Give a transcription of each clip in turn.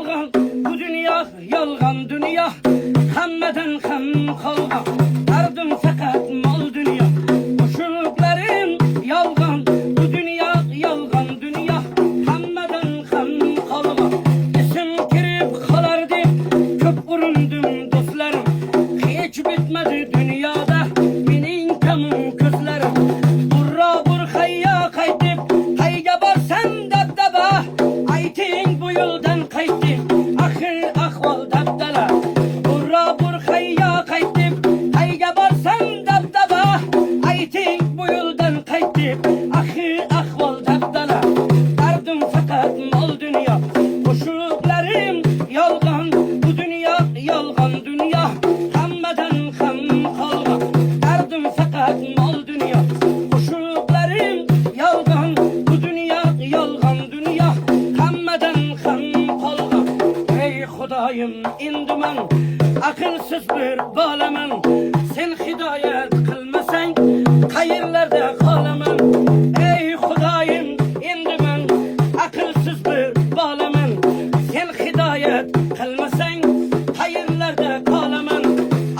yolg'on bu dunyo, yolg'on dunyo, hammadan ham qolgan dardim faqat mol dunyo. Qo'shiqlarim yolg'on bu dunyo, yolg'on dunyo, hammadan ham qolgan. Esim kirib qolar deb ko'p urindim do'stlarim, hech bitmadi dunyoda mening kamim ko'zlarim. Burra bur hayya qaytib hayga borsam dabdaba, ayting bu yo'ldan qaytdim axir ahvol dabdala. Burra bur hayya qaytib hayga borsam dabdaba, ayting bu yo'ldan qaytdim axir ahvol dabdala. Dardim faqat mol dunyo, qo'shiqlarim yolg'on bu dunyo, yolg'on dunyo, hammadan ham qolgan dardim faqat mol dunyo. Qo'shiqlarim yolg'on bu dunyo, yolg'on dunyo, hammadan ham qolgan. Ey Xudoyim, endi men aqlsiz bir bolaman, sen hidoyat qilmasang qayerlarda qolaman. Ey Xudoyim, endi men aqlsiz bir bolaman, sen hidoyat qilmasang qayerlarda qolaman.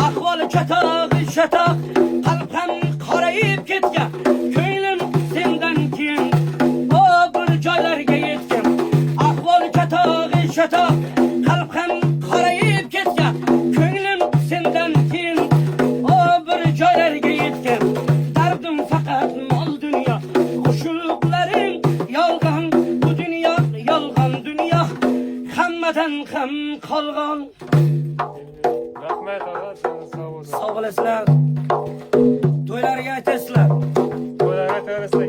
Ahvoli chatoq, qalbim qorayib ketgan, ko'nglim sendan keyin o bir joylarga yetgan. Ahvoli chatoq, qalbim qorayib ketgan, ko'nglim sendan keyin o bir joylarga yetgan. Dardim faqat mol dunyo, qo'shiqlarim yolg'on bu dunyo, yolg'on dunyo, hammadan ham qolgan. Rahmat og'a, sog' bo'lsin. Sog' bo'lasizlar. To'ylarga aytasizlar. To'ylarga tayyorlasizlar.